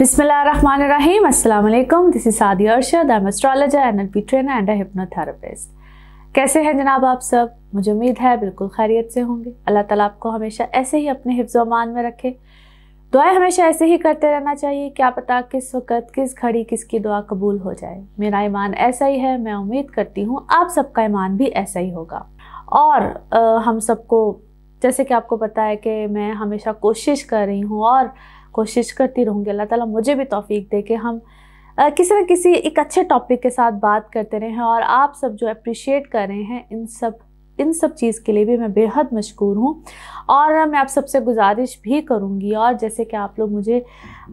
Bismillahirrahmanirrahim. Assalamu alaikum. This is Sadia Arshad. I'm astrologer, NLP trainer and a hypnotherapist. कैसे हैं जनाब आप सब? मुझे उम्मीद है बिल्कुल खैरियत से होंगे। अल्लाह ताला आपको हमेशा ऐसे ही अपने हिफ्ज़ व अमान में रखे। दुआएं हमेशा ऐसे ही करते रहना चाहिए। क्या पता किस वक़्त किस घड़ी किसकी दुआ कबूल हो जाए। मेरा ईमान ऐसा ही है। मैं उम्मीद करती हूँ आप सबका ईमान भी ऐसा ही होगा। और हम सबको, जैसे कि आपको पता है कि मैं हमेशा कोशिश कर रही हूँ और कोशिश करती रहूँगी, अल्लाह ताला मुझे भी तौफीक दे कि हम किसी न किसी एक अच्छे टॉपिक के साथ बात करते रहें। और आप सब जो अप्रिशिएट कर रहे हैं इन सब चीज़ के लिए भी मैं बेहद मशकूर हूँ। और मैं आप सबसे गुजारिश भी करूँगी, और जैसे कि आप लोग मुझे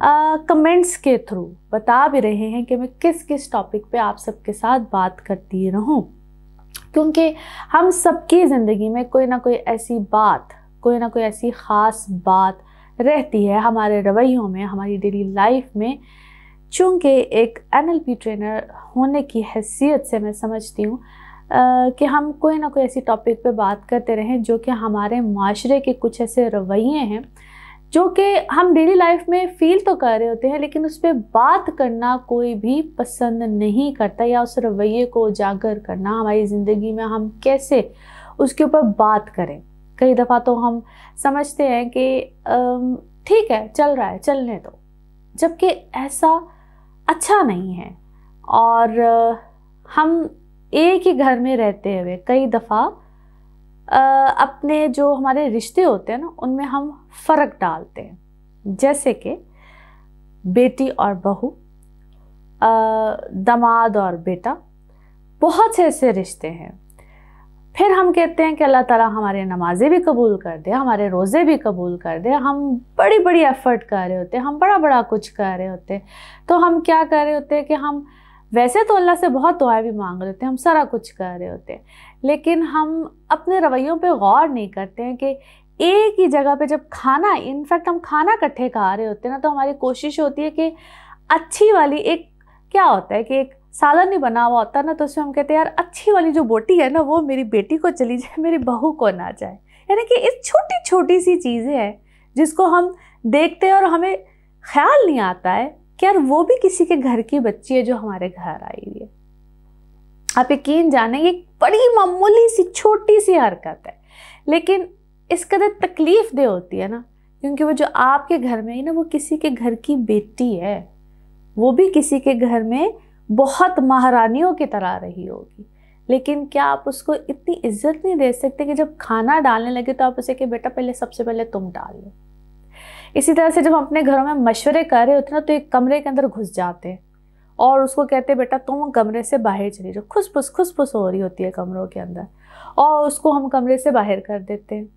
कमेंट्स के थ्रू बता भी रहे हैं कि मैं किस किस टॉपिक पे आप सबके साथ बात करती रहूँ, क्योंकि हम सबकी ज़िंदगी में कोई ना कोई ऐसी बात, कोई ना कोई ऐसी ख़ास बात रहती है हमारे रवैयों में, हमारी डेली लाइफ में। चूँकि एक NLP ट्रेनर होने की हैसियत से मैं समझती हूँ कि हम कोई ना कोई ऐसी टॉपिक पे बात करते रहें जो कि हमारे माशरे के कुछ ऐसे रवैये हैं जो कि हम डेली लाइफ में फ़ील तो कर रहे होते हैं, लेकिन उस पर बात करना कोई भी पसंद नहीं करता, या उस रवैये को उजागर करना हमारी ज़िंदगी में हम कैसे उसके ऊपर बात करें। कई दफ़ा तो हम समझते हैं कि ठीक है, चल रहा है, चलने दो, जबकि ऐसा अच्छा नहीं है। और हम एक ही घर में रहते हुए कई दफ़ा अपने जो हमारे रिश्ते होते हैं ना, उनमें हम फ़र्क डालते हैं। जैसे कि बेटी और बहू, दामाद और बेटा, बहुत से ऐसे रिश्ते हैं। फिर हम कहते हैं कि अल्लाह ताला हमारे नमाज़ें भी कबूल कर दे, हमारे रोज़े भी कबूल कर दे। हम बड़ी बड़ी एफ़र्ट कर रहे होते हैं, हम बड़ा बड़ा कुछ कर रहे होते हैं। तो हम क्या कर रहे होते हैं कि हम वैसे तो अल्लाह से बहुत दुआएं भी मांग रहे होते हैं, हम सारा कुछ कर रहे होते हैं, लेकिन हम अपने रवैयों पे गौर नहीं करते हैं कि एक ही जगह पे जब खाना, इनफैक्ट हम खाना इकट्ठे खा रहे होते हैं ना, तो हमारी कोशिश होती है कि अच्छी वाली, एक क्या होता है कि एक सालन नहीं बना हुआ होता ना, तो उसमें हम कहते हैं यार अच्छी वाली जो बोटी है ना, वो मेरी बेटी को चली जाए, मेरी बहू को ना जाए। यानी कि इस छोटी छोटी सी चीज़ें हैं जिसको हम देखते हैं और हमें ख्याल नहीं आता है कि यार वो भी किसी के घर की बच्ची है जो हमारे घर आई हुई है। आप यकीन जाने, ये बड़ी मामूली सी छोटी सी हरकत है, लेकिन इस कदर तकलीफ दे होती है ना, क्योंकि वो जो आपके घर में है ना, वो किसी के घर की बेटी है, वो भी किसी के घर में बहुत महारानियों की तरह रही होगी। लेकिन क्या आप उसको इतनी इज्जत नहीं दे सकते कि जब खाना डालने लगे तो आप उसे कि बेटा पहले, सबसे पहले तुम डाल लो। इसी तरह से जब हम अपने घरों में मशवरे कर रहे होते हैं ना, तो एक कमरे के अंदर घुस जाते हैं और उसको कहते हैं बेटा तुम कमरे से बाहर चली जाओ। खुसफुस हो रही होती है कमरों के अंदर, और उसको हम कमरे से बाहर कर देते हैं।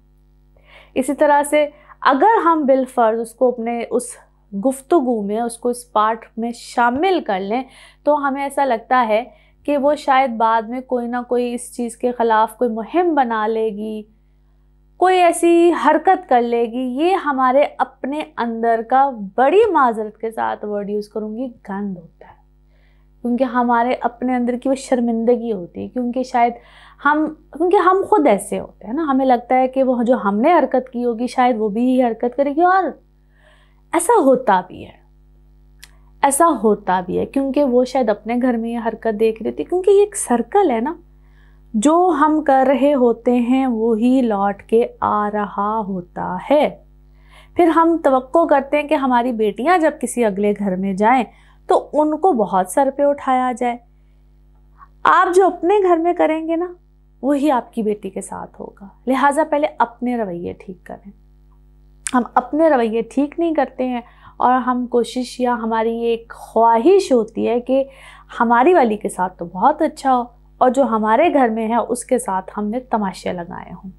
इसी तरह से अगर हम बिलफर्ज उसको अपने उस गुफ्तगू में, उसको इस पार्ट में शामिल कर लें, तो हमें ऐसा लगता है कि वो शायद बाद में कोई ना कोई इस चीज़ के ख़िलाफ़ कोई मुहिम बना लेगी, कोई ऐसी हरकत कर लेगी। ये हमारे अपने अंदर का, बड़ी माजरत के साथ वर्ड यूज़ करूँगी, गंद होता है, क्योंकि हमारे अपने अंदर की वो शर्मिंदगी होती है, क्योंकि हम खुद ऐसे होते हैं ना, हमें लगता है कि वो जो हमने हरकत की होगी शायद वो भी यही हरकत करेगी। और ऐसा होता भी है, क्योंकि वो शायद अपने घर में ये हरकत देख रही थी, क्योंकि ये एक सर्कल है ना, जो हम कर रहे होते हैं वो ही लौट के आ रहा होता है। फिर हम तवक्को करते हैं कि हमारी बेटियां जब किसी अगले घर में जाएं तो उनको बहुत सर पे उठाया जाए। आप जो अपने घर में करेंगे ना, वही आपकी बेटी के साथ होगा। लिहाजा पहले अपने रवैये ठीक करें। हम अपने रवैये ठीक नहीं करते हैं, और हम कोशिश, या हमारी ये एक ख्वाहिश होती है कि हमारी वाली के साथ तो बहुत अच्छा हो, और जो हमारे घर में है उसके साथ हमने तमाशे लगाए हों।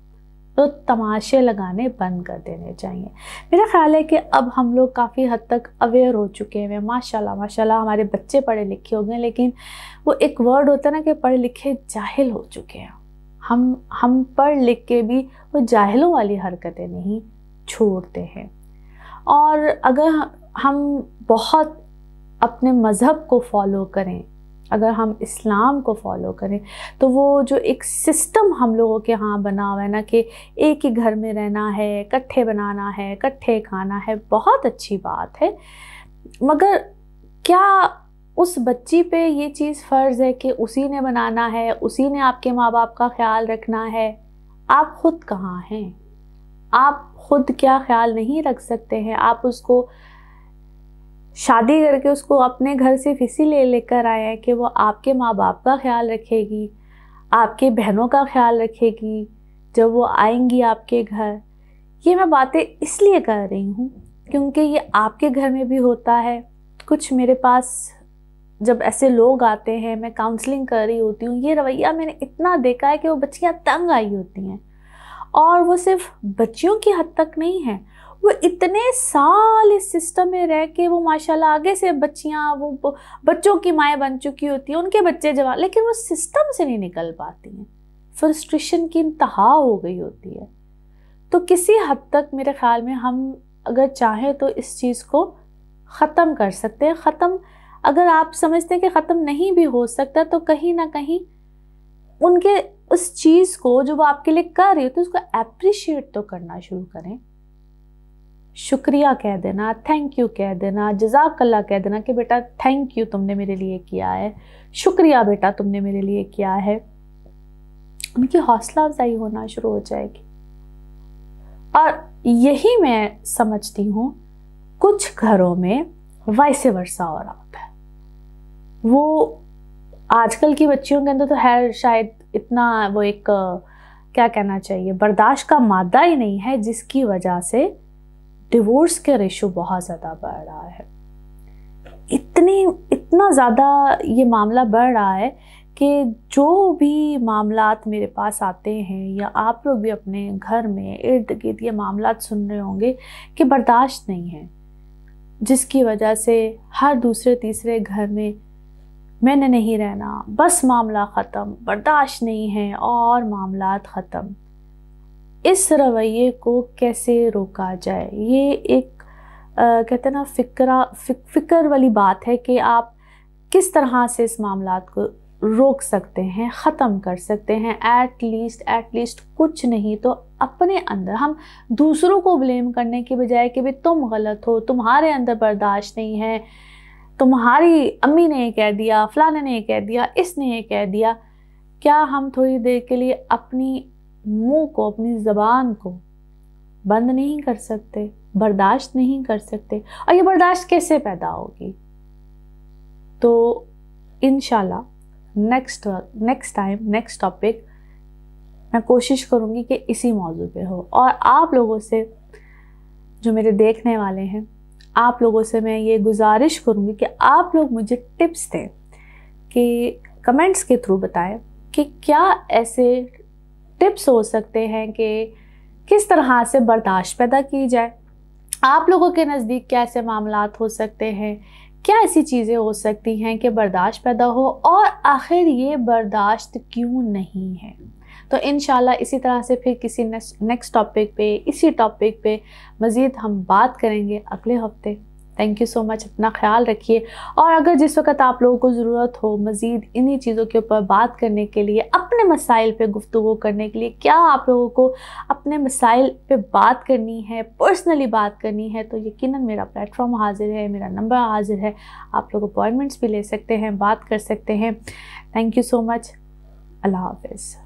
तो तमाशे लगाने बंद कर देने चाहिए। मेरा ख्याल है कि अब हम लोग काफ़ी हद तक अवेयर हो चुके हैं। माशाल्लाह हमारे बच्चे पढ़े लिखे हो गए, लेकिन वो एक वर्ड होता है ना कि पढ़े लिखे जाहिल हो चुके हैं। हम पढ़ लिख के भी वो जाहिलों वाली हरकतें नहीं छोड़ते हैं। और अगर हम बहुत अपने मज़हब को फॉलो करें, अगर हम इस्लाम को फॉलो करें, तो वो जो एक सिस्टम हम लोगों के यहाँ बना हुआ है ना कि एक ही घर में रहना है, इकट्ठे बनाना है, इकट्ठे खाना है, बहुत अच्छी बात है। मगर क्या उस बच्ची पे ये चीज़ फ़र्ज़ है कि उसी ने बनाना है, उसी ने आपके माँ बाप का ख्याल रखना है? आप खुद कहाँ हैं? आप खुद क्या ख्याल नहीं रख सकते हैं? आप उसको शादी करके उसको अपने घर सिर्फ इसीलिए लेकर आए हैं कि वो आपके माँ बाप का ख्याल रखेगी, आपके बहनों का ख्याल रखेगी जब वो आएंगी आपके घर। ये मैं बातें इसलिए कर रही हूँ क्योंकि ये आपके घर में भी होता है। कुछ मेरे पास जब ऐसे लोग आते हैं, मैं काउंसलिंग कर रही होती हूँ, ये रवैया मैंने इतना देखा है कि वो बच्चियाँ तंग आई होती हैं। और वो सिर्फ बच्चियों की हद तक नहीं है, वो इतने साल इस सिस्टम में रह के वो माशाल्लाह आगे से बच्चियाँ वो बच्चों की माएँ बन चुकी होती हैं, उनके बच्चे जवान, लेकिन वो सिस्टम से नहीं निकल पाती हैं। फ्रस्ट्रेशन की इंतहा हो गई होती है। तो किसी हद तक मेरे ख्याल में हम अगर चाहें तो इस चीज़ को ख़त्म कर सकते हैं। ख़त्म अगर आप समझते हैं कि ख़त्म नहीं भी हो सकता तो कहीं ना कहीं उनके उस चीज़ को जो वो आपके लिए कर रही होती है उसको अप्रिशिएट तो करना शुरू करें। शुक्रिया कह देना, थैंक यू कह देना, जज़ाकल्लाह कह देना कि बेटा थैंक यू तुमने मेरे लिए किया है, शुक्रिया बेटा तुमने मेरे लिए किया है। उनकी हौसला अफजाई होना शुरू हो जाएगी। और यही मैं समझती हूँ कुछ घरों में वाइस वर्सा हो रहा होता है। वो आजकल की बच्चियों के अंदर तो है शायद इतना वो एक क्या कहना चाहिए बर्दाश्त का मादा ही नहीं है, जिसकी वजह से डिवोर्स के रेशो बहुत ज़्यादा बढ़ रहा है। इतना ज़्यादा ये मामला बढ़ रहा है कि जो भी मामलात मेरे पास आते हैं या आप लोग भी अपने घर में इर्द गिर्द ये मामलात सुन रहे होंगे कि बर्दाश्त नहीं है, जिसकी वजह से हर दूसरे तीसरे घर में मैंने नहीं रहना, बस मामला ख़त्म, बर्दाश्त नहीं है और मामलात ख़त्म। इस रवैये को कैसे रोका जाए, ये एक कहते हैं ना फ़िक्र वाली बात है कि आप किस तरह से इस मामलात को रोक सकते हैं, ख़त्म कर सकते हैं। एट लीस्ट कुछ नहीं तो अपने अंदर हम दूसरों को ब्लेम करने की बजाय कि भाई तुम गलत हो, तुम्हारे अंदर बर्दाश्त नहीं है, तुम्हारी अम्मी ने ये कह दिया, फलाने ने ये कह दिया, इसने ये कह दिया, क्या हम थोड़ी देर के लिए अपनी मुंह को, अपनी ज़बान को बंद नहीं कर सकते, बर्दाश्त नहीं कर सकते? और ये बर्दाश्त कैसे पैदा होगी? तो इंशाल्लाह नेक्स्ट टाइम नेक्स्ट टॉपिक मैं कोशिश करूँगी कि इसी मौजू पे हो। और आप लोगों से जो मेरे देखने वाले हैं, आप लोगों से मैं ये गुजारिश करूँगी कि आप लोग मुझे टिप्स दें, कि कमेंट्स के थ्रू बताएं कि क्या ऐसे टिप्स हो सकते हैं कि किस तरह से बर्दाश्त पैदा की जाए। आप लोगों के नज़दीक क्या ऐसे मामलात हो सकते हैं, क्या ऐसी चीज़ें हो सकती हैं कि बर्दाश्त पैदा हो, और आखिर ये बर्दाश्त क्यों नहीं है। तो इंशाल्लाह इसी तरह से फिर किसी नेक्स्ट टॉपिक पे, इसी टॉपिक पे मज़ीद हम बात करेंगे अगले हफ्ते। थैंक यू सो मच, अपना ख्याल रखिए। और अगर जिस वक्त आप लोगों को ज़रूरत हो मज़ीद इन्हीं चीज़ों के ऊपर बात करने के लिए, अपने मसाइल पे गुफ्तगू करने के लिए, क्या आप लोगों को अपने मसाइल पे बात करनी है, पर्सनली बात करनी है, तो यकीनन मेरा प्लेटफॉर्म हाजिर है, मेरा नंबर हाजिर है। आप लोग अपॉइंटमेंट्स भी ले सकते हैं, बात कर सकते हैं। Thank you so much. अल्लाह हाफ़िज़।